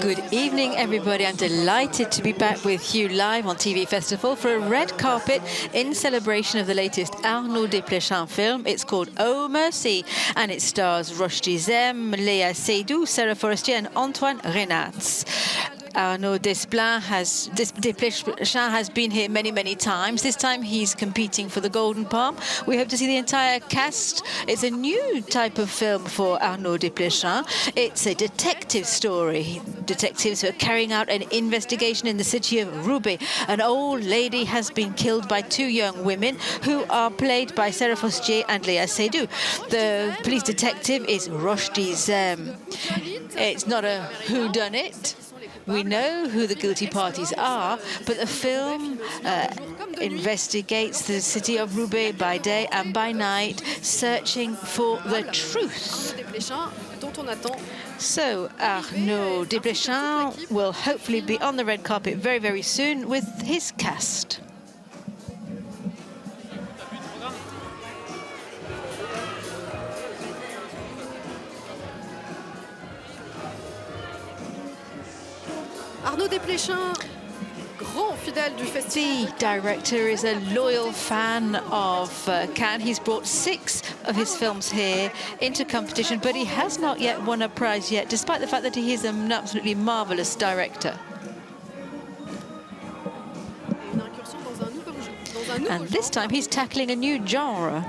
Good evening, everybody. I'm delighted to be back with you live on TV Festival for a red carpet in celebration of the latest Arnaud Desplechin film. It's called Oh Mercy, and it stars Roche Dizem, Léa Seydoux, Sarah Forestier, and Antoine Renats. Arnaud Desplechin has been here many, many times. This time he's competing for the Golden Palm. We hope to see the entire cast. It's a new type of film for Arnaud Desplechin. It's a detective story. Detectives who are carrying out an investigation in the city of ROUBAIX. An old lady has been killed by two young women who are played by Sarah Forestier and Léa Seydoux. The police detective is Roche Dizem. It's not a whodunit. We know who the guilty parties are, but the film investigates the city of ROUBAIX by day and by night, searching for the truth. So Arnaud Desplechin will hopefully be on the red carpet very, very soon with his cast. Arnaud Desplechin, grand fidèle du festival. The director is a loyal fan of Cannes. He's brought 6 of his films here into competition, but he has not yet won a prize yet, despite the fact that he is an absolutely marvelous director. And this time he's tackling a new genre.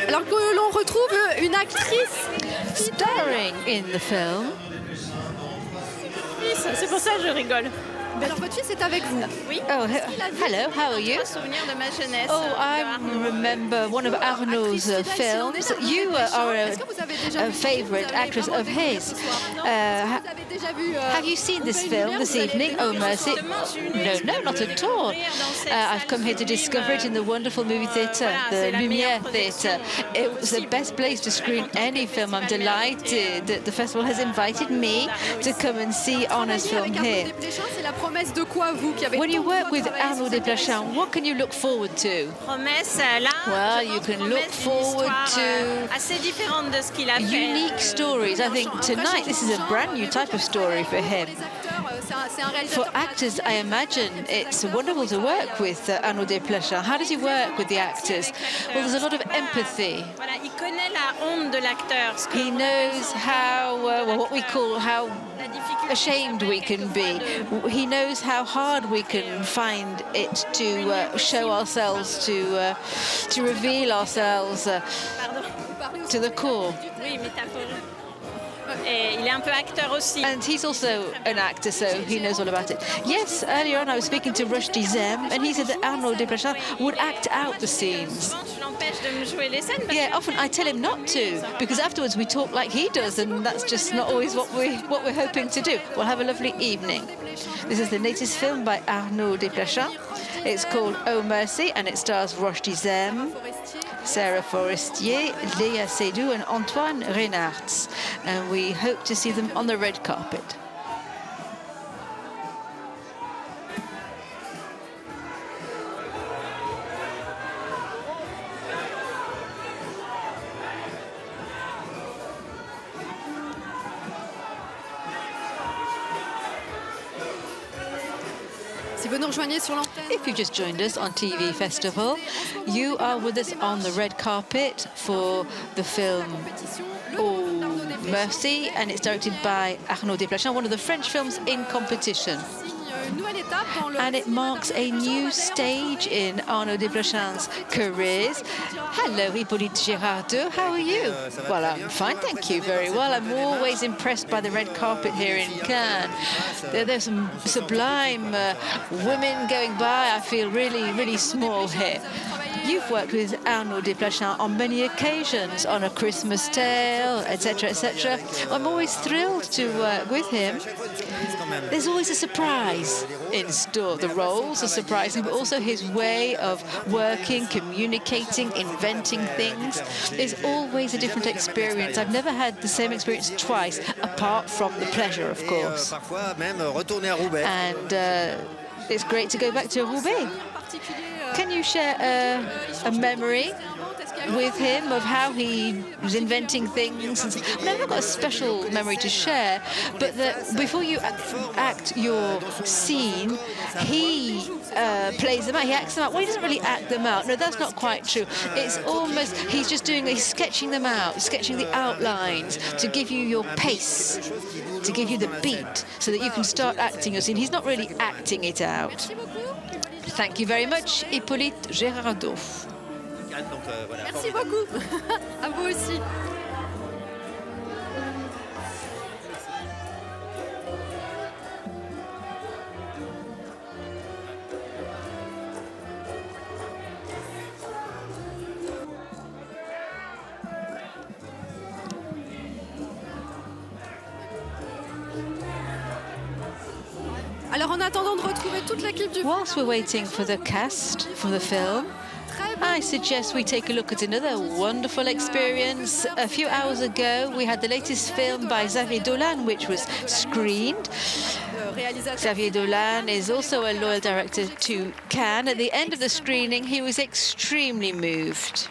Alors que l'on retrouve une actrice starring in the film. C'est pour ça que je rigole. Alors votre fils est avec vous. Oui. Oh, hello, how are you? Souvenir de ma jeunesse. Oh, I remember one of Arnaud's films. You are a favorite actress of his. Have you seen this film this evening? Oh, Mercy. No, not at all. I've come here to discover it in the wonderful movie theatre, the Lumiere theatre. It was the best place to screen any film. I'm delighted that the festival has invited me to come and see Arnaud's film here. When you work with Arnaud Desplechin, what can you look forward to? Well, you can look forward to unique stories. I think tonight this is a brand new type of story for him. For actors, I imagine it's wonderful to work with Arnaud Desplechin. How does he work with the actors? Well, there's a lot of empathy. He knows how, what we call how ashamed we can be. He knows how hard we can find it to show ourselves, to reveal ourselves to the core. And he's also an actor, so he knows all about it. Yes, earlier on I was speaking to Roche Dizem, and he said that Arnaud Desplechin would act out the scenes. Yeah, often I tell him not to, because afterwards we talk like he does, and that's just not always what we're hoping to do. We'll have a lovely evening. This is the latest film by Arnaud Desplechin. It's called Oh Mercy, and it stars Roche Dizem, Sarah Forestier, Léa Seydoux, and Antoine Renats. And we hope to see them on the red carpet. If you just joined us on TV Festival, you are with us on the red carpet for the film Oh Mercy, and it's directed by Arnaud Desplechin, one of the French films in competition. And it marks a new stage in Arnaud Desplechin's careers. Hello, Hippolyte Girardot, how are you? Well, I'm fine, thank you, very well. I'm always impressed by the red carpet here in Cannes. There's some sublime women going by. I feel really, really small here. You've worked with Arnaud Desplechin on many occasions, on A Christmas Tale, etc., etc. I'm always thrilled to work with him. There's always a surprise in store. The roles are surprising, but also his way of working, communicating, inventing things is always a different experience. I've never had the same experience twice, apart from the pleasure, of course. And it's great to go back to Roubaix. Can you share a memory with him of how he was inventing things? I've never got a special memory to share, but that before you act your scene, he plays them out, he acts them out. Well, he doesn't really act them out. No, that's not quite true. It's almost, he's sketching them out, sketching the outlines to give you your pace, to give you the beat, so that you can start acting your scene. He's not really acting it out. Thank you very much, Hippolyte Gérardot. Merci beaucoup. À vous aussi. Alors en attendant de retrouver toute l'équipe du Whilst we're waiting for the cast for the film, I suggest we take a look at another wonderful experience. A few hours ago, we had the latest film by Xavier Dolan, which was screened. Xavier Dolan is also a loyal director to Cannes. At the end of the screening, he was extremely moved.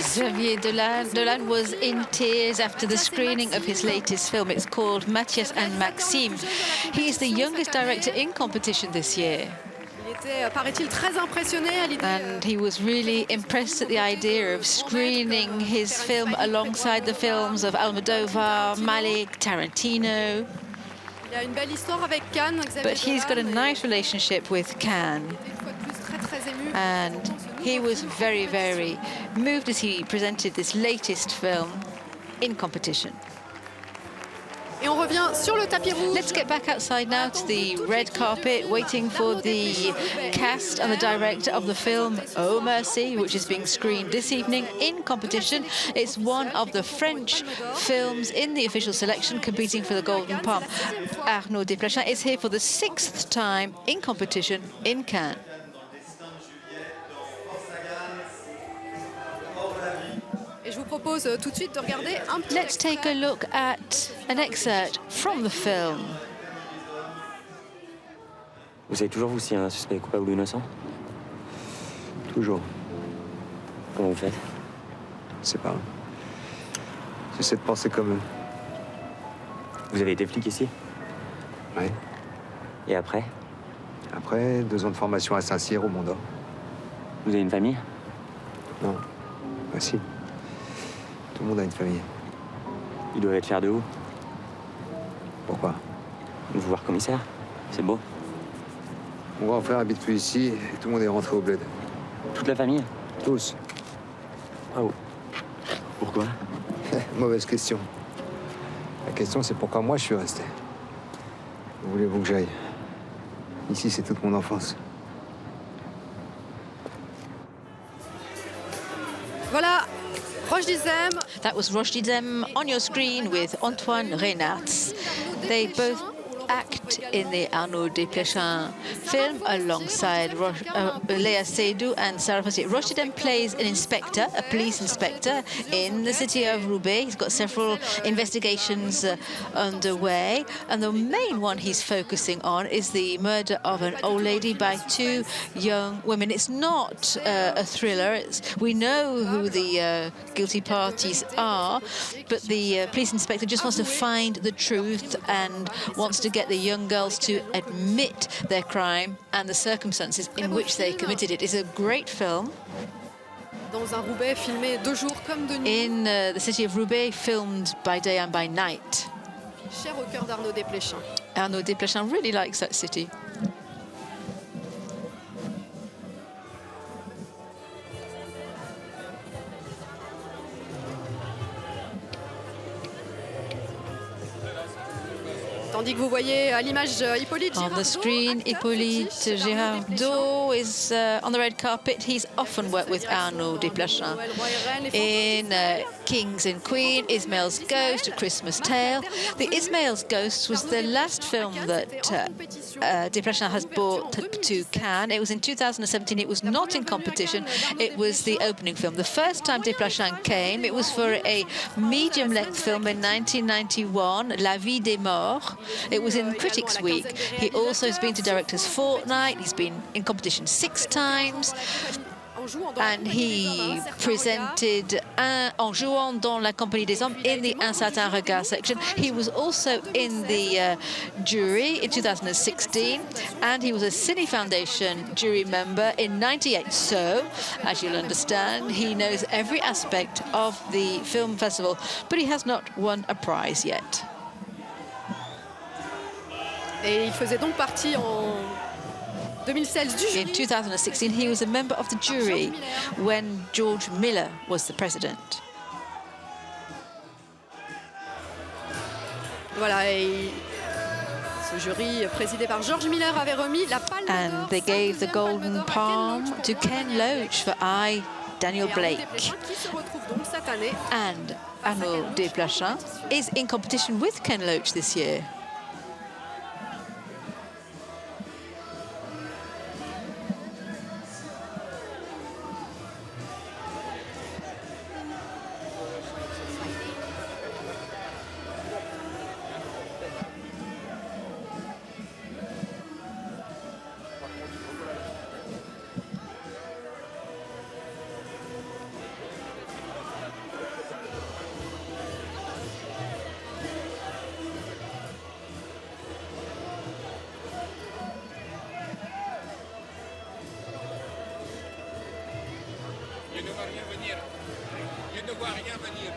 Xavier Dolan was in tears after the screening of his latest film. It's called Mathias and Maxime. He is the youngest director in competition this year. And he was really impressed at the idea of screening his film alongside the films of Almodovar, Malick, Tarantino. But he's got a nice relationship with Cannes. And he was very, very moved as he presented this latest film in competition. Let's get back outside now to the red carpet, waiting for the cast and the director of the film Oh Mercy, which is being screened this evening in competition. It's one of the French films in the official selection competing for the Golden Palm. Arnaud Desplechin is here for the 6th time in competition in Cannes. Let's take a look at an excerpt from the film. Vous savez toujours, vous, si un suspect est coupable ou innocent? Toujours. Comment vous faites? C'est pas. J'essaie de penser comme eux. Vous avez été flic ici? Oui. Et après? Après, 2 ans de formation à Saint-Cyr au Mont d'Or. Vous avez une famille? Non. Ah si. Tout le monde a une famille. Ils doivent être fiers de vous. Pourquoi? De vous voir commissaire. C'est beau. Mon grand frère habite plus ici et tout le monde est rentré au bled. Toute la famille? Tous. Oh. Pourquoi? Mauvaise question. La question, c'est pourquoi moi je suis resté. Où voulez-vous que j'aille? Ici, c'est toute mon enfance. Voilà. Roche Dizem. That was Roche Dizem on your screen with Antoine Reynards. They both act in the Arnaud Desplechin film alongside Léa Seydoux and Sarah Postier. Rochedem plays an inspector, a police inspector in the city of Roubaix. He's got several investigations underway, and the main one he's focusing on is the murder of an old lady by two young women. It's not a thriller. We know who the guilty parties are, but the police inspector just wants to find the truth and wants to get the young girls to admit their crime and the circumstances in which they committed it. It's a great film. Dans un Roubaix filmé de jour comme de nuit. In the city of Roubaix, filmed by day and by night. Cher au cœur d'Arnaud Desplechin. Arnaud Desplechin really likes that city. Tandis que vous voyez à l'image Hippolyte On the screen, Hippolyte Girardot is on the red carpet. He's often worked with Arnaud Desplechin. In Kings and Queen, Ismael's Ghost, A Christmas Tale. The Ismael's Ghost was the last film that Desplechin has brought to Cannes. It was in 2017. It was not in competition. It was the opening film. The first time Desplechin came, it was for a medium-length film in 1991, La Vie des Morts. It was in Critics' Week. He also has been to Directors' Fortnight. He's been in competition 6 times. And he presented En jouant dans la compagnie des hommes in the Un certain regard section. He was also in the jury in 2016, and he was a Cine Foundation jury member in '98. So, as you'll understand, he knows every aspect of the film festival, but he has not won a prize yet. Et il faisait donc partie en 2016 du jury. In 2016, he was a member of the jury when George Miller was the president. Voilà, et ce jury présidé par George Miller avait remis la palme d'or. And they gave the Golden Palm to Ken Loach for I, Daniel Blake. Qui se retrouve donc cette année. And Arnaud Desplechin is in competition with Ken Loach this year. Je ne vois rien venir.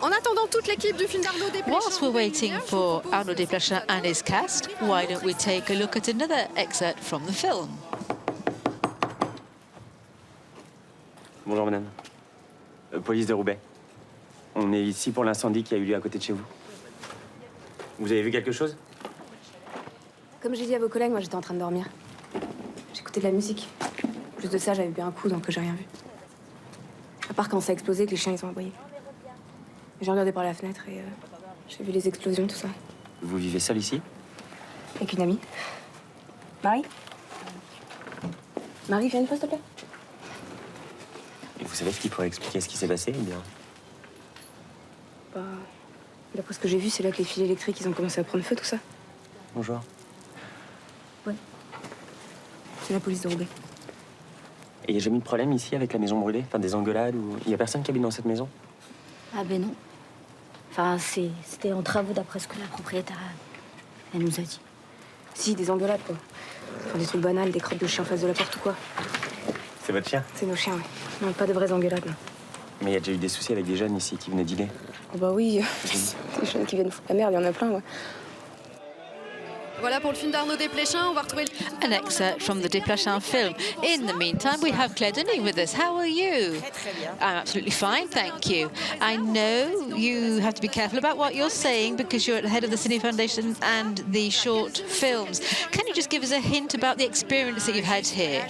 En attendant toute l'équipe du film d'Arnaud Desplechin. Whilst we're waiting for Arnaud Desplechin and his cast, why don't we take a look at another excerpt from the film? Bonjour madame. Police de Roubaix. On est ici pour l'incendie qui a eu lieu à côté de chez vous. Vous avez vu quelque chose? Comme j'ai dit à vos collègues, moi j'étais en train de dormir. J'écoutais de la musique. En plus de ça, j'avais bu un coup, donc j'ai rien vu. À part quand ça a explosé, que les chiens ils ont aboyé. J'ai regardé par la fenêtre et j'ai vu les explosions, tout ça. Vous vivez seul ici? Avec une amie. Marie? Marie, viens une fois, s'il te plaît. Et vous savez ce qui pourrait expliquer ce qui s'est passé, ou bien? Bah, d'après ce que j'ai vu, c'est là que les fils électriques, ils ont commencé à prendre feu, tout ça. Bonjour. Ouais. C'est la police de Roubaix. Et il n'y a jamais eu de problème ici avec la maison brûlée? Enfin, des engueulades ou... Il n'y a personne qui habite dans cette maison? Ah ben non. Enfin, c'était en travaux d'après ce que la propriétaire, elle nous a dit. Si, des engueulades, quoi. Enfin, des trucs banals, des crottes de chiens en face de la porte ou quoi. C'est votre chien? C'est nos chiens, ouais. Non, pas de vraies engueulades, non. Mais il y a déjà eu des soucis avec des jeunes ici qui venaient dealer. Oh bah oui, des jeunes qui viennent foutre la merde, il y en a plein, ouais. Voilà pour le film d'Arnaud Desplechin. On va retrouver An excerpt from the Desplechin film. In the meantime, we have Claire Denis with us. How are you? I'm absolutely fine, thank you. I know you have to be careful about what you're saying because you're at the head of the Cine Foundation and the short films. Can you just give us a hint about the experience that you've had here?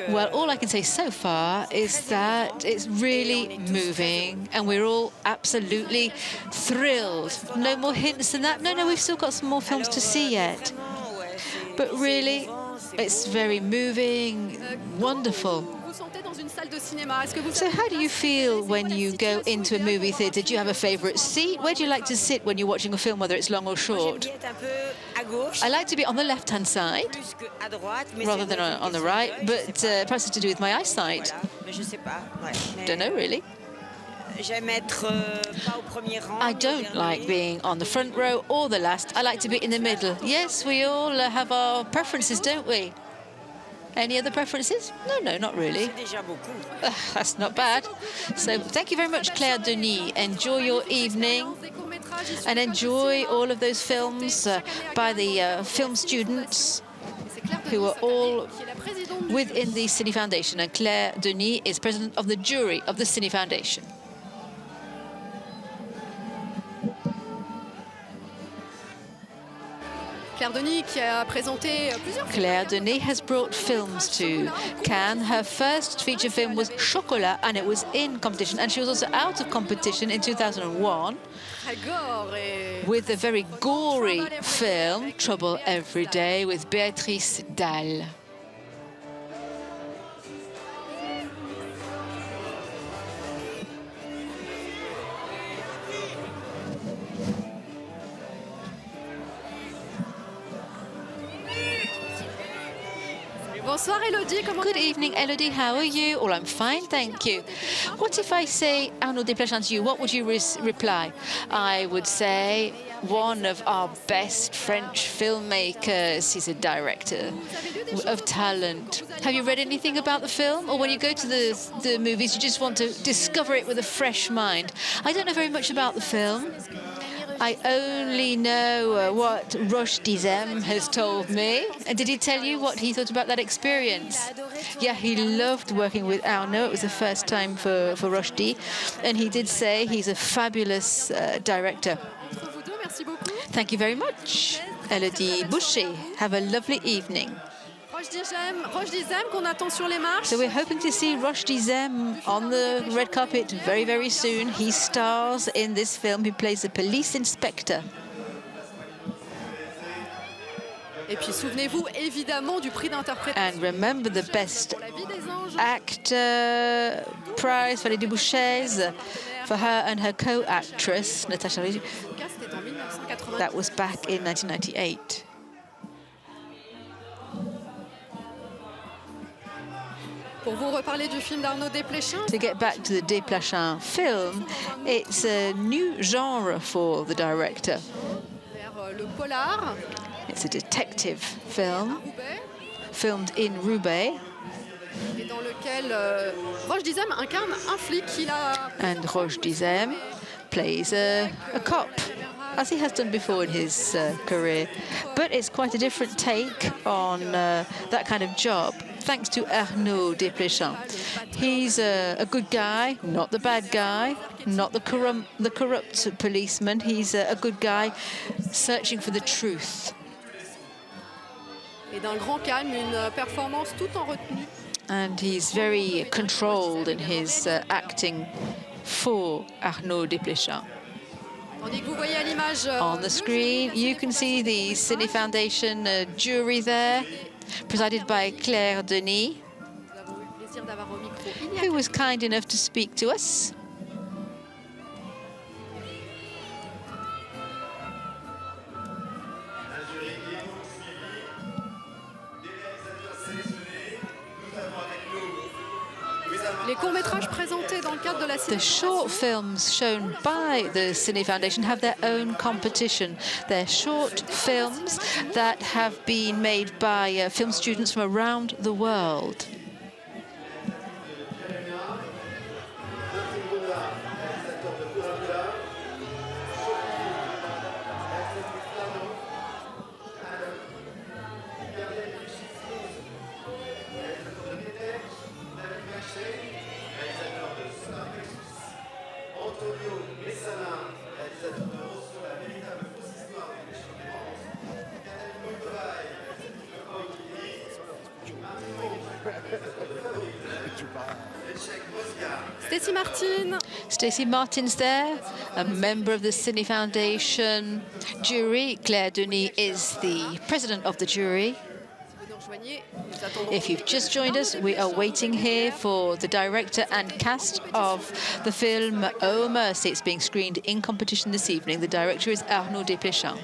Well, all I can say so far is that it's really moving and we're all absolutely thrilled. No more hints than that? No, we've still got some more films to see yet. But really, it's very moving, wonderful. So how do you feel when you go into a movie theatre? Do you have a favourite seat? Where do you like to sit when you're watching a film, whether it's long or short? I like to be on the left-hand side, rather than on the right, but perhaps it's to do with my eyesight. Don't know, really. I don't like being on the front row or the last. I like to be in the middle. Yes, we all have our preferences, don't we? Any other preferences? No, not really. That's not bad. So thank you very much, Claire Denis. Enjoy your evening and enjoy all of those films by the film students who are all within the Cine Foundation. And Claire Denis is president of the jury of the Cine Foundation. Claire Denis qui a présenté plusieurs films. Claire Denis has brought films to Cannes. Her first feature film was Chocolat, and it was in competition. And she was also out of competition in 2001 with the very gory film Trouble Every Day with Béatrice Dalle. Bonsoir Elodie, comment Good evening, Elodie. How are you? Oh, I'm fine, thank you. What if I say Arnaud Desplechin to you? What would you reply? I would say one of our best French filmmakers. He's a director of talent. Have you read anything about the film? Or when you go to the movies, you just want to discover it with a fresh mind? I don't know very much about the film. I only know what Roche Dizem has told me. And did he tell you what he thought about that experience? Yeah, he loved working with Arnaud. It was the first time for Roche. And he did say he's a fabulous director. Thank you very much, Elodie Boucher. Have a lovely evening. Roche Dizem qu'on attend sur les marches. So we're hoping to see Roche Dizem on the red carpet very, very soon. He stars in this film. He plays a police inspector. Et puis souvenez-vous évidemment du prix d'interprétation. And remember the best actor prize, Valérie Dubouchez, for her and her co-actress, Natasha. That was back in 1998. Pour vous reparler du film d'Arnaud Desplechin. To get back to the Desplechin film, it's a new genre for the director. Le polar. It's a detective film, filmed in Roubaix. Et dans lequel Roche Dizem incarne un flic qu'il a. And Roche Dizem plays a cop, as he has done before in his career. But it's quite a different take on that kind of job, thanks to Arnaud Desplechin. He's a good guy, not the bad guy, not the corrupt policeman. He's a good guy searching for the truth. Et d'un grand calme, une performance tout en retenue. And he's very controlled in his acting for Arnaud Desplechin. Tandis que vous voyez à l'image on the screen, you can see the Cine Foundation jury there, presided by Claire Denis, who was kind enough to speak to us. Les courts-métrages présentés dans le cadre de la The short films shown by the Cine Foundation have their own competition. They're short films that have been made by film students from around the world. Stacey Martin. Stacey Martin's there, a member of the Cine Foundation jury. Claire Denis is the president of the jury. If you've just joined us, we are waiting here for the director and cast of the film Oh Mercy. It's being screened in competition this evening. The director is Arnaud Desplechin.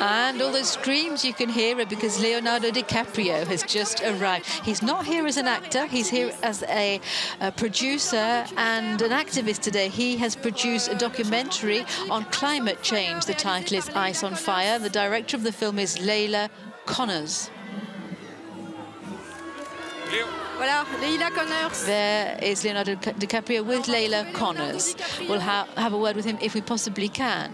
And all those screams you can hear are because Leonardo Dicaprio has just arrived. He's not here as an actor, he's here as a producer and an activist today. He has produced a documentary on climate change. The title is Ice on Fire. The director of the film is Leila Connors. Voilà, Leila Connors. There is Leonardo Dicaprio with Leila Connors. We'll have a word with him if we possibly can.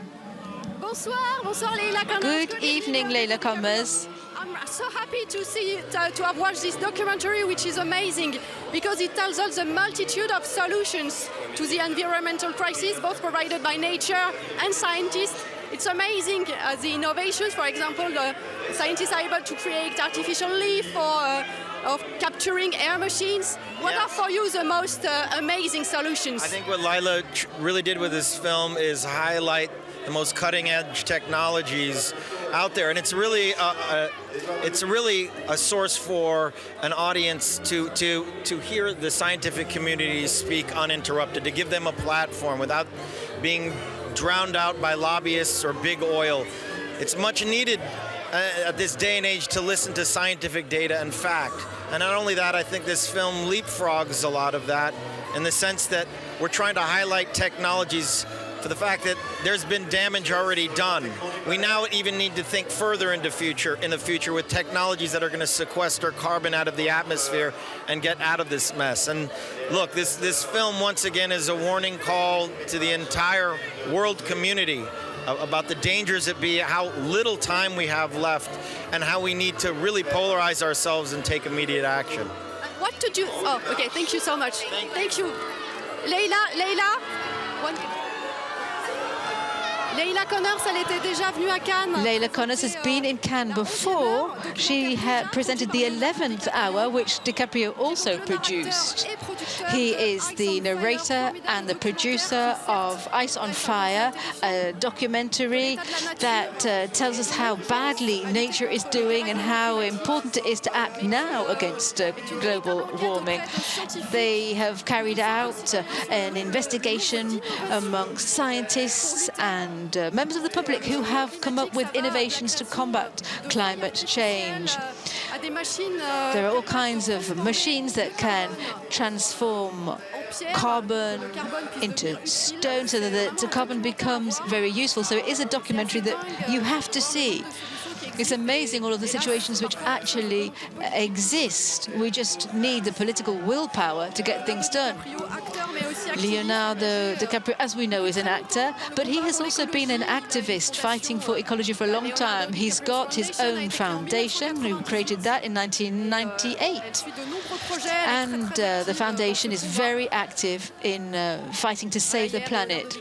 Bonsoir, bonsoir Leila Connors. Good evening, Leila Connors. I'm so happy to see to have watched this documentary, which is amazing because it tells us the multitude of solutions to the environmental crisis, both provided by nature and scientists. It's amazing the innovations. For example, the scientists are able to create artificial leaf or of capturing air machines. What are for you the most amazing solutions? I think what Leila really did with this film is highlight the most cutting-edge technologies out there, and it's really a source for an audience to hear the scientific community speak uninterrupted, to give them a platform without being drowned out by lobbyists or big oil. It's much needed at this day and age to listen to scientific data and fact. And not only that, I think this film leapfrogs a lot of that in the sense that we're trying to highlight technologies for the fact that there's been damage already done. We now even need to think further in the future with technologies that are going to sequester carbon out of the atmosphere and get out of this mess. And look, this film once again is a warning call to the entire world community about the dangers that be, how little time we have left, and how we need to really polarize ourselves and take immediate action. What to do? Oh, okay, thank you so much. Thank you. Leila, Leila Connors, elle était déjà venue à Cannes. Leila Connors has been in Cannes before. She had presented The 11th Hour, which Dicaprio also produced. He is the narrator and the producer of Ice on Fire, a documentary that tells us how badly nature is doing and how important it is to act now against global warming. They have carried out an investigation amongst scientists and members of the public who have come up with innovations to combat climate change. There are all kinds of machines that can transform carbon into stone so that the carbon becomes very useful. So it is a documentary that you have to see. It's amazing all of the situations which actually exist. We just need the political willpower to get things done. Leonardo Dicaprio, as we know, is an actor, but he has also been an activist fighting for ecology for a long time. He's got his own foundation. He created that in 1998. And the foundation is very active in fighting to save the planet.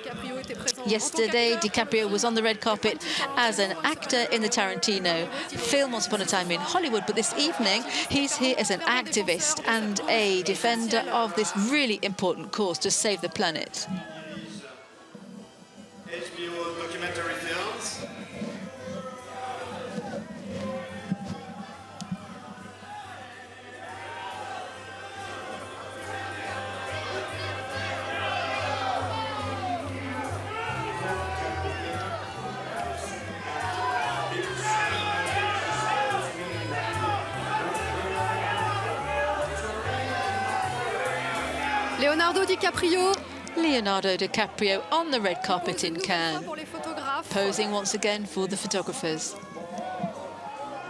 Yesterday, Dicaprio was on the red carpet as an actor in the Tarantino film Once Upon a Time in Hollywood, but this evening he's here as an activist and a defender of this really important cause to save the planet. HBO documentary films. Leonardo Dicaprio. Leonardo Dicaprio on the red carpet in Cannes, posing once again for the photographers.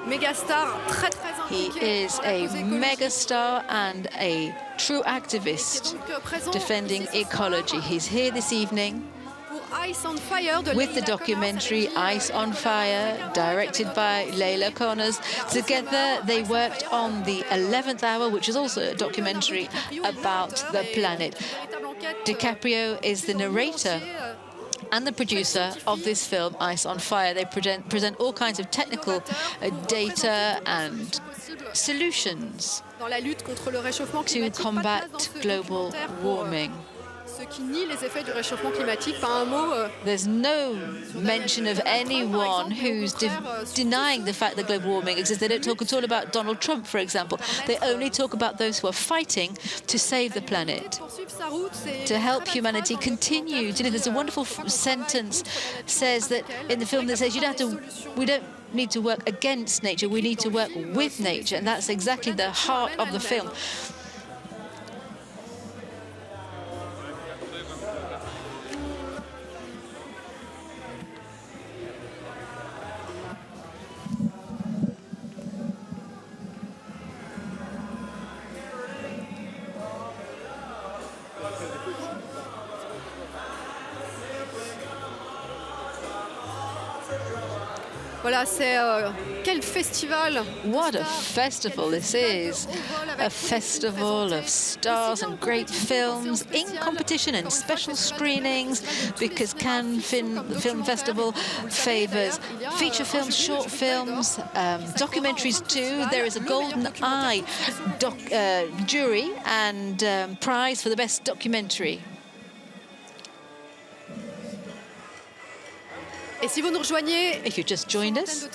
Mégastar très très He is a megastar and a true activist defending ecology. He's here this evening with the documentary Ice on Fire, directed by Leila Connors. Together, they worked on The 11th Hour, which is also a documentary about the planet. Dicaprio is the narrator and the producer of this film, Ice on Fire. They present all kinds of technical data and solutions to combat global warming. There's no mention of anyone who's denying the fact that global warming exists. They don't talk at all about Donald Trump, for example. They only talk about those who are fighting to save the planet, to help humanity continue to live. There's a wonderful sentence says that in the film that says we don't need to work against nature, we need to work with nature, and that's exactly the heart of the film. Voilà, c'est quel festival! What a festival this is! A festival of stars and great films in competition and special screenings, because Cannes Film Festival favors feature films, short films, documentaries too. There is a Golden Eye jury and prize for the best documentary. Et si vous nous rejoignez, if you just joined us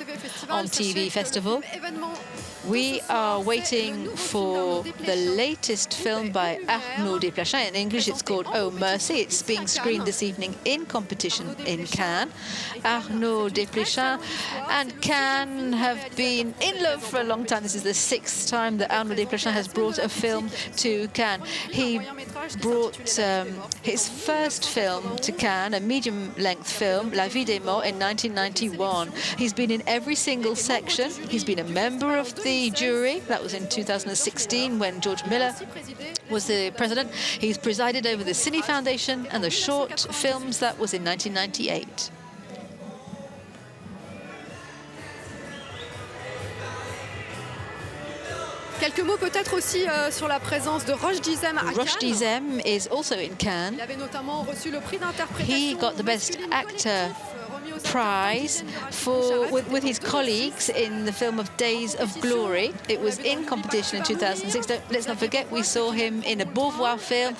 on TV Festival, we are waiting for the latest film by Arnaud Desplechin. In English, it's called Oh Mercy. It's being screened this evening in competition in Cannes. Arnaud Desplechin and Cannes have been in love for a long time. This is the 6th time that Arnaud Desplechin has brought a film to Cannes. He brought his first film to Cannes, a medium-length film, La Vie des Morts, in 1991. He's been in every single section. He's been a member of the jury. That was in 2016 when George Miller was the president. He's presided over the Cine Foundation and the short films. That was in 1998. Quelques mots peut-être aussi sur la présence de Roche Dizem à Cannes. Roche Dizem is also in Cannes. Il avait notamment reçu le prix d'interprétation. He got the Best Actor prize with his colleagues in the film of Days of Glory. It was in competition in 2006. Let's not forget, we saw him in a Beauvoir film,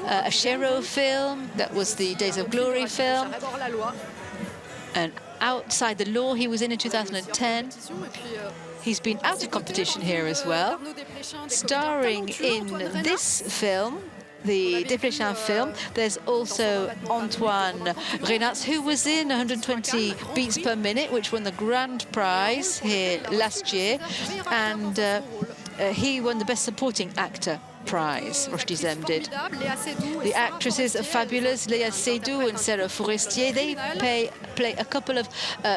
a Chéreau film, that was the Days of Glory film, and Outside the Law he was in 2010. He's been out of competition here as well, starring in this film, the Desplechin film. There's also Antoine Renats, who was in 120 Beats Per Minute, which won the grand prize here last year, and he won the Best Supporting Actor prize, Roche Dizem did. The actresses are fabulous, Léa Seydoux and Sarah Forestier. They play a couple of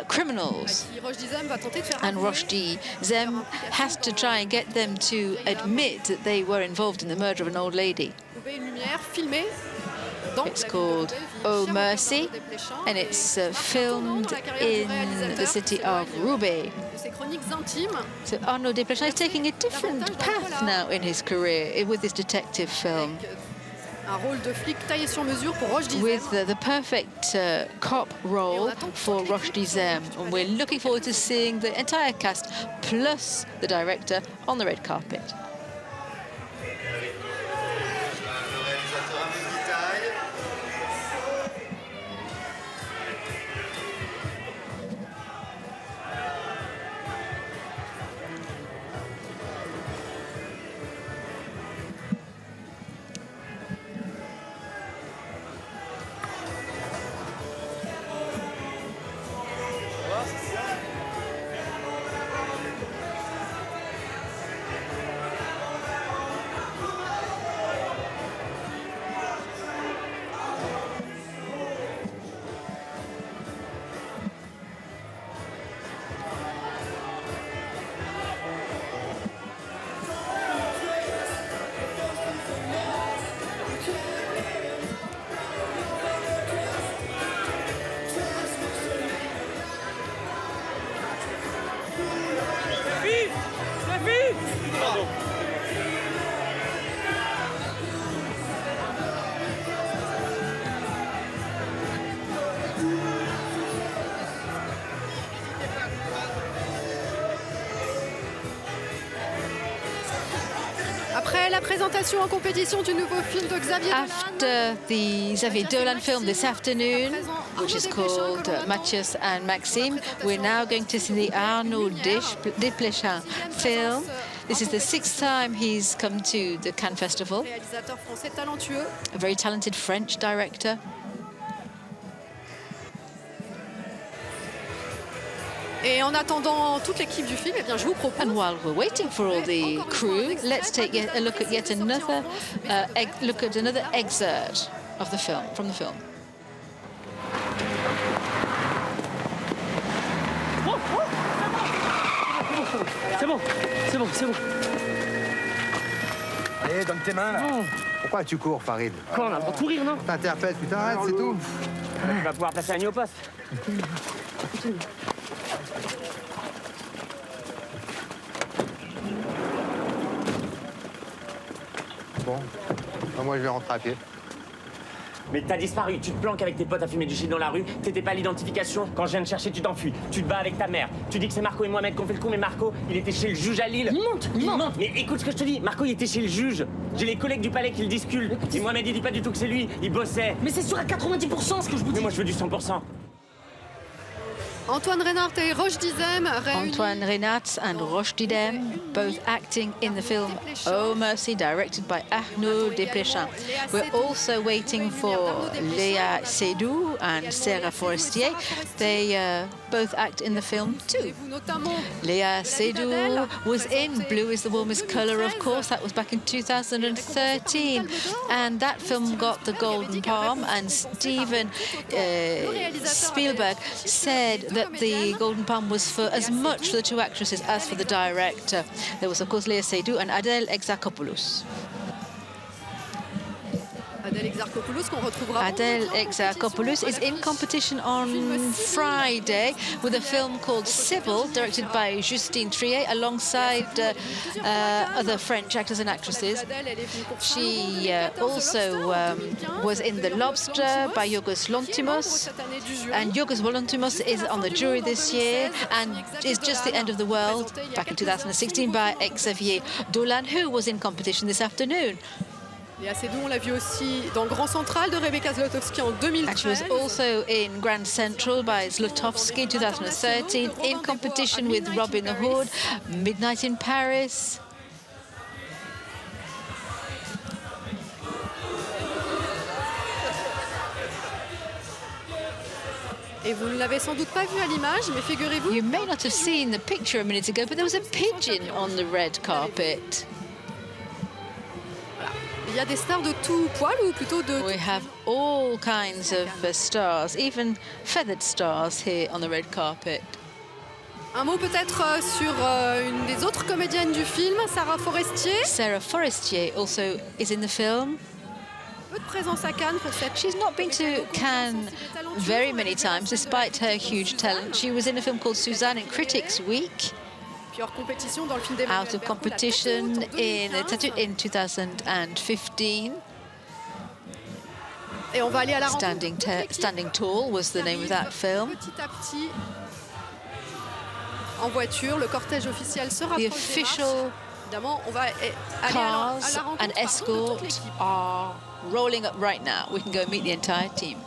criminals, and Roche Dizem has to try and get them to admit that they were involved in the murder of an old lady. It's called Oh Mercy, and it's filmed in the city of Roubaix. So Arnaud Desplechin is taking a different path now in his career with this detective film, with the perfect cop role for Roche Dizem. And we're looking forward to seeing the entire cast plus the director on the red carpet. Après la présentation en compétition du nouveau film de Xavier After the Xavier Dolan film this afternoon, which is called Mathias and Maxime, we're now going to see the Arnaud Desplechin film. This is the 6th time he's come to the Cannes Festival. Réalisateur français talentueux. A very talented French director. Et en attendant toute l'équipe du film, eh bien, je vous propose. And while we're waiting for all the crew, let's take a look at yet another excerpt of the film, from the film. C'est bon, c'est bon, c'est bon. Allez, donne tes mains, là. Pourquoi tu cours, Farid? Quoi, on a le droit de courir, non? T'interpètes, puis t'arrêtes, c'est tout. Tu vas pouvoir passer la nuit au poste. Bon, moi je vais rentrer à pied. Mais t'as disparu, tu te planques avec tes potes à fumer du shit dans la rue, t'étais pas à l'identification. Quand je viens de chercher, tu t'enfuis, tu te bats avec ta mère. Tu dis que c'est Marco et Mohamed qui ont fait le coup, mais Marco, il était chez le juge à Lille. Il monte. Mais écoute ce que je te dis, Marco, il était chez le juge. J'ai les collègues du palais qui le disculent. Et Mohamed, il dit pas du tout que c'est lui, il bossait. Mais c'est sûr à 90% ce que je vous dis. Mais moi, je veux du 100%. Antoine Reinhardt et Roche Dizem réunis. Antoine Reinhardt and Roche Didem, both acting in the film Oh Mercy, directed by Arnaud Desplechin. We're also waiting for Léa Seydoux and Sarah Forestier. They both act in the film too. Léa Seydoux was in Blue is the Warmest Colour, of course. That was back in 2013. And that film got the Golden Palm. And Steven Spielberg said that the Golden Palm was for as much for the two actresses as for the director. There was, of course, Léa Seydoux and Adèle Exarchopoulos. Adèle Exarchopoulos is in competition on Friday with a film called Sybil, directed by Justine Triet, alongside other French actors and actresses. She also was in The Lobster by Yorgos Lanthimos, and Yorgos Lanthimos is on the jury this year, and is Just the End of the World, back in 2016, by Xavier Dolan, who was in competition this afternoon. Léa Seydoux, on l'a vu aussi dans Le Grand Central de Rebecca Zlotowski en 2013. She was also in Grand Central by Zlotowski 2013, in competition with Robin Hood, Midnight in Paris. Et vous ne l'avez sans doute pas vu à l'image, mais figurez-vous. You may not have seen the picture a minute ago, but there was a pigeon on the red carpet. Il y a des stars de tout poil ou plutôt de... We have all kinds of stars, even feathered stars here on the red carpet. Un mot peut-être sur une des autres comédiennes du film, Sarah Forestier. Sarah Forestier also is in the film. Peu de présence à Cannes pour cette... She's not been to Cannes very many times, despite her huge talent. She was in a film called Suzanne in Critics Week. Puis hors compétition dans le film Out of competition in 2015. Et on va aller à la Standing Tall was the name of that film. Petit à petit, en voiture, le cortège officiel se rapproche. The official Évidemment, on va aller à cars la rencontre and escort are rolling up right now. We can go meet the entire team.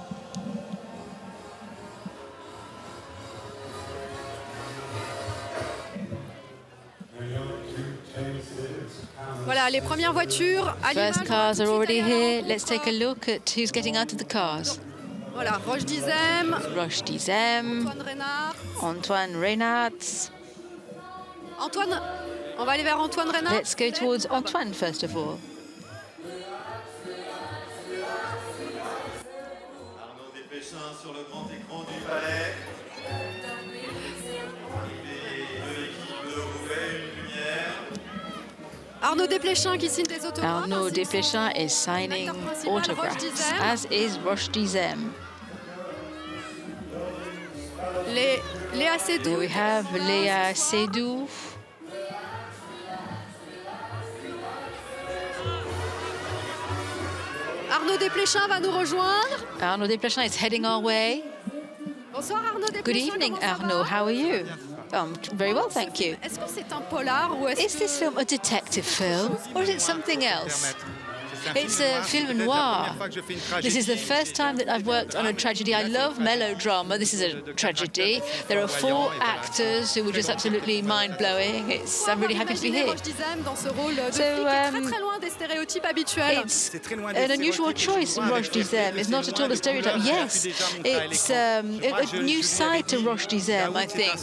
Voilà, les premières voitures. First cars are already here. Let's take a look at who's getting out of the cars. Voilà, Roche Dizem, Antoine Reinhardt. Antoine Reinhardt. Antoine, on va aller vers Antoine Reinhardt. Let's go towards Antoine first of all. Arnaud Desplechin sur le grand écran du palais. Arrivée de l'équipe de ROUBAIX, Lumière. Arnaud Desplechin qui signe des autographes. Arnaud Desplechin is signing autographs, as is Roche Dizem. Léa Seydoux. There we have Léa Seydoux. Arnaud Desplechin va nous rejoindre. Arnaud Desplechin is heading our way. Bonsoir Arnaud Desplechin. Good evening, Arnaud. How are you? very well, thank you. Est-ce que c'est un polar ou est-ce Is this film a detective film or is it something else? It's a film noir. This is the first time that I've worked on a tragedy. I love melodrama. This is a tragedy. There are 4 actors who were just absolutely mind-blowing. I'm really happy to be here. So, it's an unusual choice, Roche Dizem. It's not at all a stereotype. Yes, it's a new side to Roche Dizem, I think.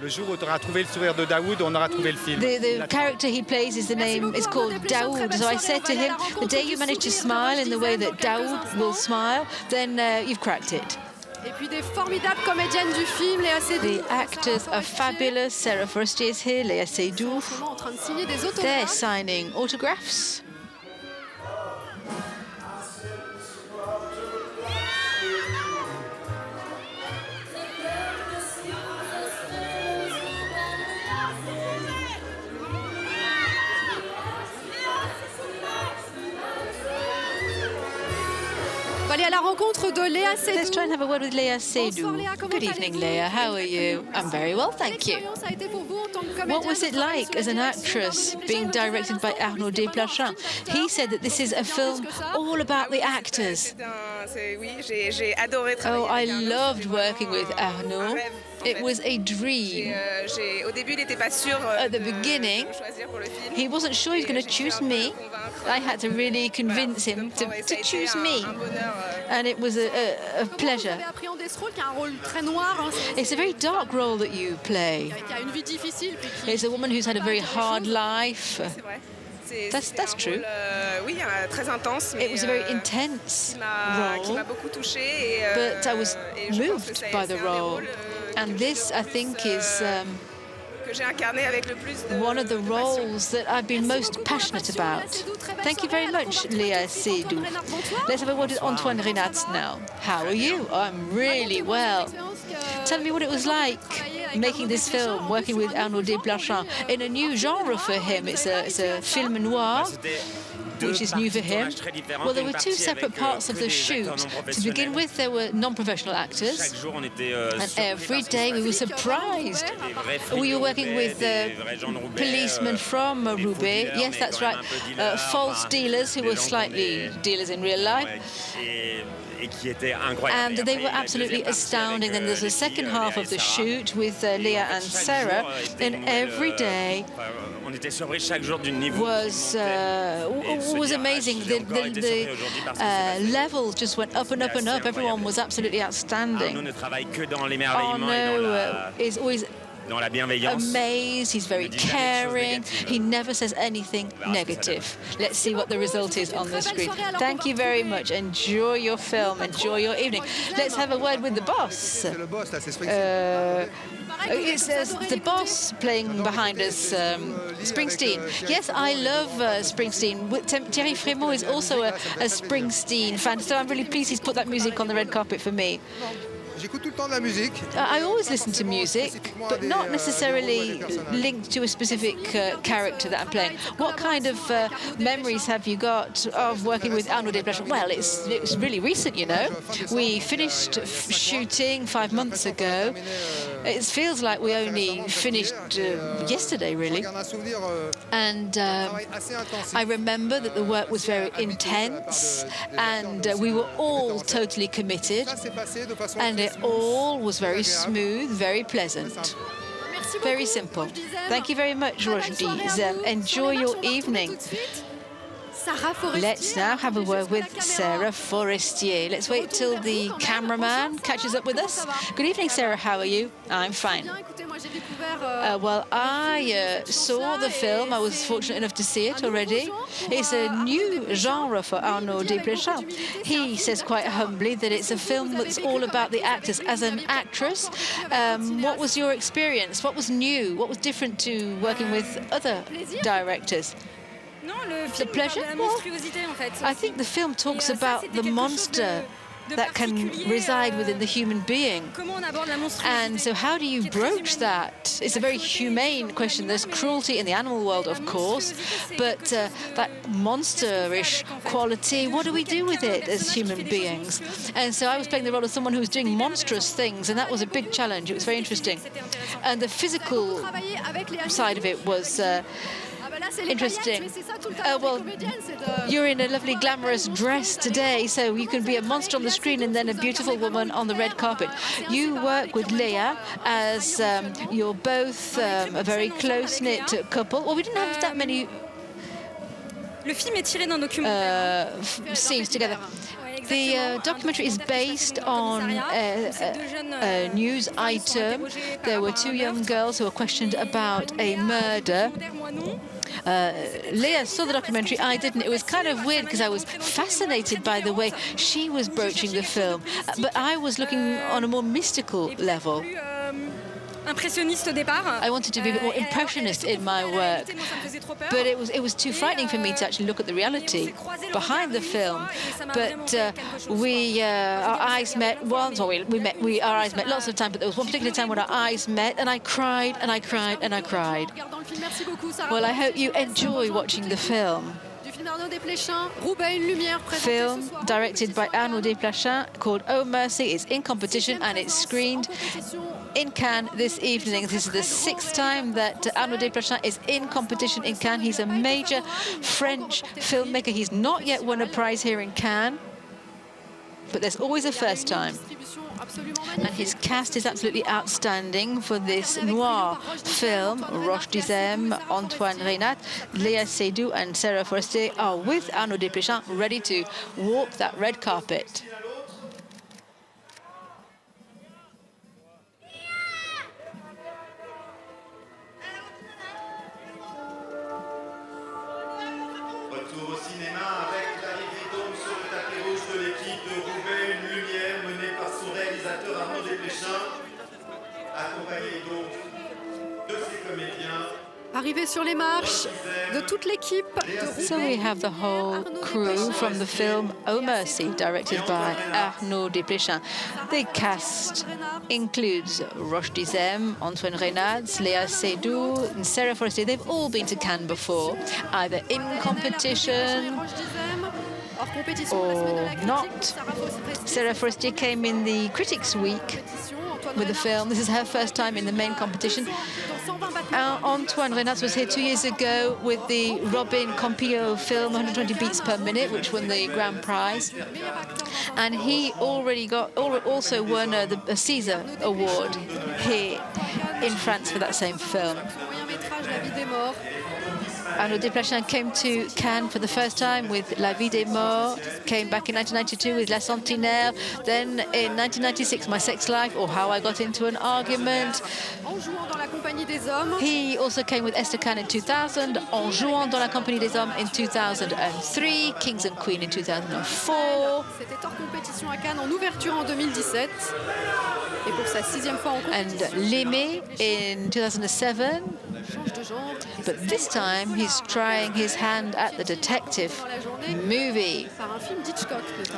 Le jour où tu auras trouvé le sourire de Daoud, on aura trouvé le film. The character he plays is called Daoud. So I said to him, the day you manage to smile in the way that Daoud will smile, then you've cracked it. Et puis des formidables comédiennes du film, Léa Seydoux. The actors are fabulous. Sarah Forestier is here, Léa Seydoux. They're signing autographs. On va aller à la rencontre de Léa Seydoux. Let's try and have a word with Léa Seydoux. Good evening, Léa. How are you? I'm very well, thank you. What was it like as an actress being directed by Arnaud Desplechin? He said that this is a film all about the actors. Oh, I loved working with Arnaud. It was a dream. At the beginning, he wasn't sure he was going to choose me. I had to really convince him to choose me. And it was a pleasure. It's a very dark role that you play. It's a woman who's had a very hard life. That's true. It was a very intense role, but I was moved by the role. And this, I think, is one of the roles that I've been most passionate about. Thank you very much, Léa Seydoux. Let's have a word with Antoine Rinat now. How are you? I'm really well. Tell me what it was like making this film, working with Arnaud Desplechin in a new genre for him. It's a film noir, which is new for him. Well, there were 2 separate parts of the shoot. To begin with, there were non-professional actors, and every day we were surprised. We were working with policemen from ROUBAIX. Yes, that's right. False dealers who were slightly dealers in real life. And they were absolutely astounding. Then there's the second half of the shoot with Leah and Sarah, and every day was amazing. The levels just went up and up and up. Everyone was absolutely outstanding. Arnaud is always amazed, he's very caring, he never says anything negative. Let's see what the result is on the screen. Thank you very much. Enjoy your film, enjoy your evening. Let's have a word with the boss. It says the boss playing behind us, Springsteen. Yes, I love Springsteen. Thierry Frémaux is also a Springsteen fan, so I'm really pleased he's put that music on the red carpet for me. J'écoute tout le temps de la musique. I always listen to music, but not necessarily linked to a specific character that I'm playing. What kind of memories have you got of working with Arnaud Desplechin? Well, it's really recent, you know. We finished shooting 5 months ago. It feels like we only finished yesterday, really. And I remember that the work was very intense, and we were all totally committed, and it all was very smooth, very pleasant, very simple. Thank you very much, Roche Dizem. Enjoy your evening. Let's now have a word with Sarah Forestier. Let's wait till the cameraman catches up with us. Good evening, Sarah. How are you? I'm fine. Well, I saw the film. I was fortunate enough to see it already. It's a new genre for Arnaud Desplechin. He says quite humbly that it's a film that's all about the actors. As an actress, what was your experience? What was new? What was different to working with other directors? The pleasure? Well, I think the film talks about the monster that can reside within the human being. And so how do you broach that? It's a very humane question. There's cruelty in the animal world, of course, but that monsterish quality, what do we do with it as human beings? And so I was playing the role of someone who was doing monstrous things, and that was a big challenge. It was very interesting. And the physical side of it was interesting. Well, you're in a lovely glamorous dress today, so you can be a monster on the screen and then a beautiful woman on the red carpet. You work with Léa as you're both a very close-knit couple. Well, we didn't have that many scenes together. The documentary is based on a news item. There were two young girls who were questioned about a murder. Léa saw the documentary, I didn't. It was kind of weird because I was fascinated by the way she was broaching the film. But I was looking on a more mystical level. I wanted to be a bit more impressionist in my work, but it was too frightening for me to actually look at the reality behind the film. But our eyes met once, or our eyes met lots of times, but there was one particular time when our eyes met, and I cried, and I cried, and I cried. Well, I hope you enjoy watching the film. Film directed by Arnaud Desplechin called Oh Mercy is in competition and it's screened in Cannes this evening. This is the 6th time that Arnaud Desplechin is in competition in Cannes. He's a major French filmmaker. He's not yet won a prize here in Cannes, but there's always a first time. And his cast is absolutely outstanding for this noir film. Roche Dizem, Antoine Reynat, Léa Seydoux and Sarah Forestier are with Arnaud Desplechin, ready to walk that red carpet. Retour au cinéma avec l'arrivée donc sur le tapis rouge de l'équipe de Roubaix, une lumière menée par son réalisateur Arnaud Desplechin, accompagné donc de ses comédiens. Arrivé sur les marches de toute l'équipe. So we have the whole crew from the film Oh Mercy, directed by Arnaud Desplechin. The cast includes Roche Dizem, Antoine Reynat, Léa Seydoux, and Sarah Forestier. They've all been to Cannes before, either in competition or not. Sarah Forestier came in the Critics' Week with the film. This is her first time in the main competition. Antoine Reynat was here 2 years ago with the Robin Campillo film 120 Beats Per Minute, which won the grand prize. And he also won a César Award here in France for that same film. Arnaud Desplechin came to Cannes for the first time with La Vie des Morts, came back in 1992 with La Sentinelle, then in 1996, My Sex Life, or How I Got Into an Argument. He also came with Esther Kahn in 2000, En jouant dans la compagnie des hommes in 2003, Kings and Queen in 2004. C'était hors compétition à Cannes en ouverture en 2017. Et pour sa 6e fois en compétition. And Limé in 2007. But this time he's trying his hand at the detective movie.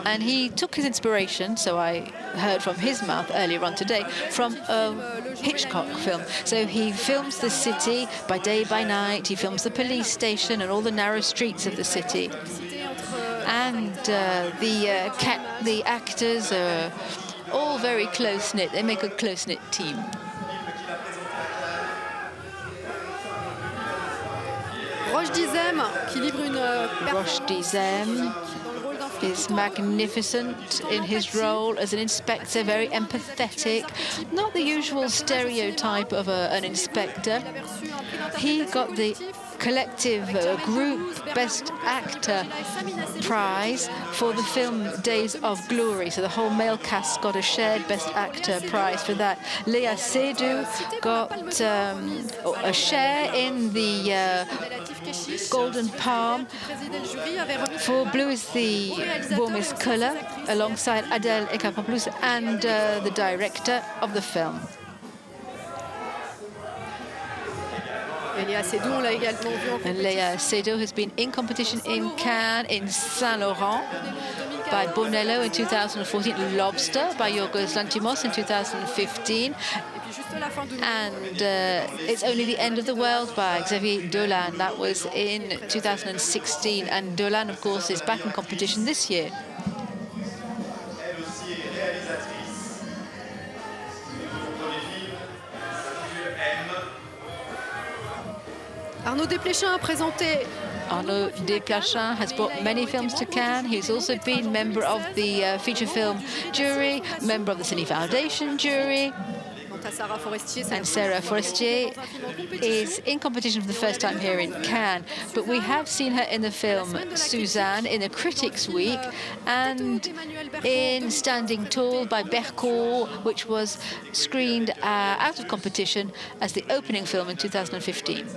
And he took his inspiration, so I heard from his mouth earlier on today, from a Hitchcock film. So he films the city by day, by night. He films the police station and all the narrow streets of the city. And the actors are all very close-knit. They make a close-knit team. Roche Dizem, qui livre une Roche Dizem is magnificent in his role as an inspector, very empathetic, not the usual stereotype of an inspector. He got the collective group Best Actor prize for the film Days of Glory. So the whole male cast got a shared Best Actor prize for that. Léa Seydoux got a share in the Golden Palm for Blue is the Warmest Colour, alongside Adèle Exarchopoulos and the director of the film. And Léa Seydoux has been in competition in Cannes, in Saint-Laurent. by Bonello in 2014, Lobster by Yorgos Lanthimos in 2015, and It's Only the End of the World by Xavier Dolan. That was in 2016, and Dolan, of course, is back in competition this year. Elle aussi est réalisatrice. Vous comprenez vivre, ça veut M. Arnaud Desplechin a présenté. Arnaud Desplechin has brought many films to Cannes. He's also been member of the feature film jury, member of the Cine Foundation jury. And Sarah Forestier is in competition for the first time here in Cannes. But we have seen her in the film Suzanne in the Critics' Week and in Standing Tall by Bercourt, which was screened out of competition as the opening film in 2015.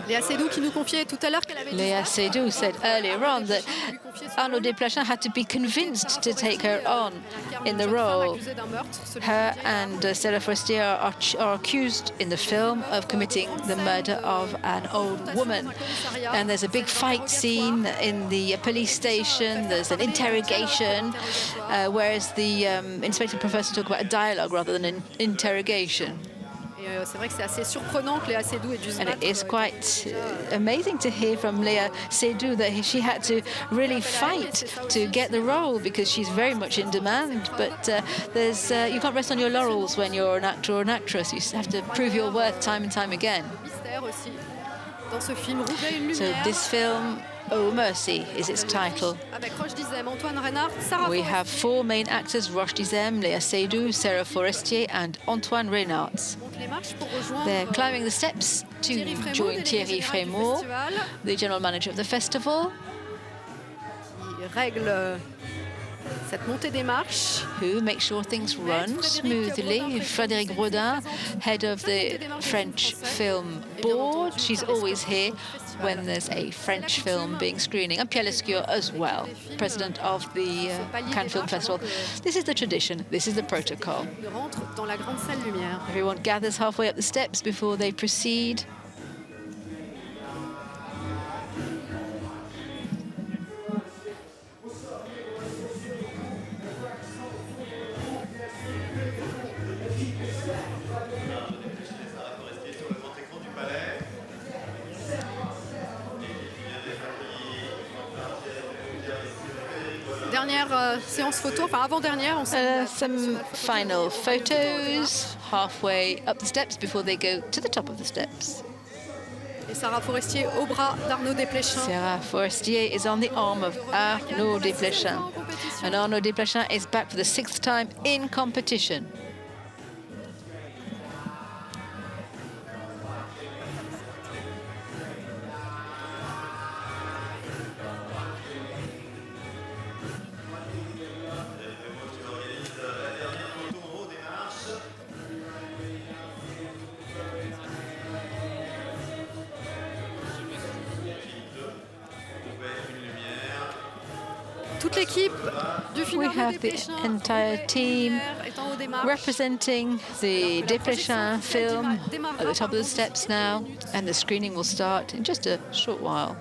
Léa Seydoux qui nous confiait tout à l'heure qu'elle avait Léa Seydoux said earlier on that Arnaud Desplechin had to be convinced to take her on in the role. Her and Sarah Forestier are accused in the film of committing the murder of an old woman. And there's a big fight scene in the police station. There's an interrogation, whereas the inspector prefers to talk about a dialogue rather than an interrogation. C'est vrai que c'est assez surprenant que Léa Seydoux ait dû se battre. And it is quite amazing to hear from Léa Seydoux that she had to really fight to get the role because she's very much in demand. But you can't rest on your laurels when you're an actor or an actress. You have to prove your worth time and time again. So this film, Oh Mercy, is its title. We have four main actors, Roche Dizem, Léa Seydoux, Sarah Forestier and Antoine Reynards. They're climbing the steps to join Thierry Frémaux, the general manager of the festival. Cette montée des marches. Who makes sure things run smoothly. Frédéric Brodin, head of the French Film Board. She's always here when there's a French film being screening. And Pierre Lescure as well, president of the Cannes Film Festival. This is the tradition, this is the protocol. Everyone gathers halfway up the steps before they proceed. Dernière séance photo, enfin avant-dernière. Some final photos halfway up the steps before they go to the top of the steps. Et Sarah Forestier au bras d'Arnaud Desplechin. Sarah Forestier is on the arm of Arnaud Desplechin. And Arnaud Desplechin is back for the 6th time in competition. Toute l'équipe du film. We have the entire team representing the Desplechin film at the top of the steps now, and the screening will start in just a short while.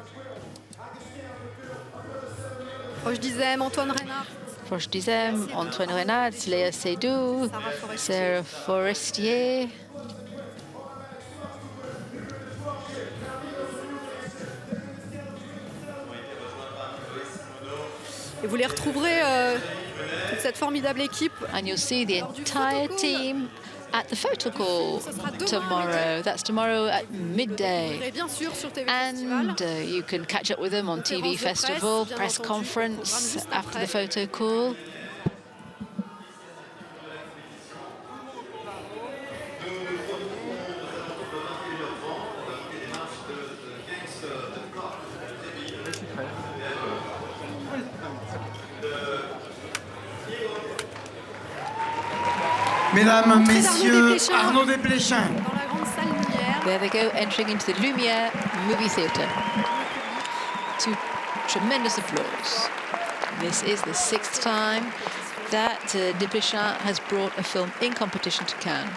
Roche Dizem, Antoine Reynards. Roche Dizem, Antoine Reynards, Léa Seydoux, Sarah Forestier. Et vous les retrouverez, toute cette formidable équipe. And you'll see the entire team at the photo call tomorrow. That's tomorrow at midday. And you can catch up with them on TV Festival, press conference after the photo call. Mesdames, Messieurs, Arnaud Desplechin. There they go, entering into the Lumiere movie theatre. To tremendous applause. This is the 6th time that Desplechin has brought a film in competition to Cannes.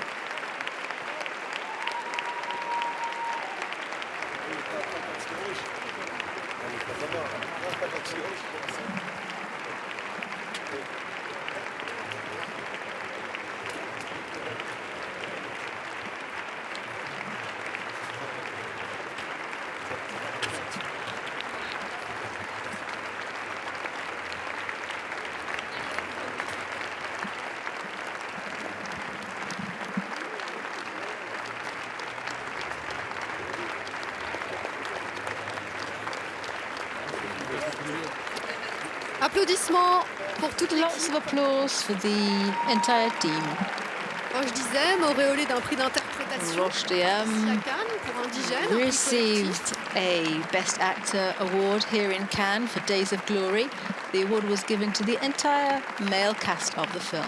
Applaudissements pour toute Lots of applause for the entire team. Roche Dizem, auréolé d'un prix d'interprétation. Roche Dizem à Cannes pour Indigène. received a Best Actor award here in Cannes for Days of Glory. The award was given to the entire male cast of the film.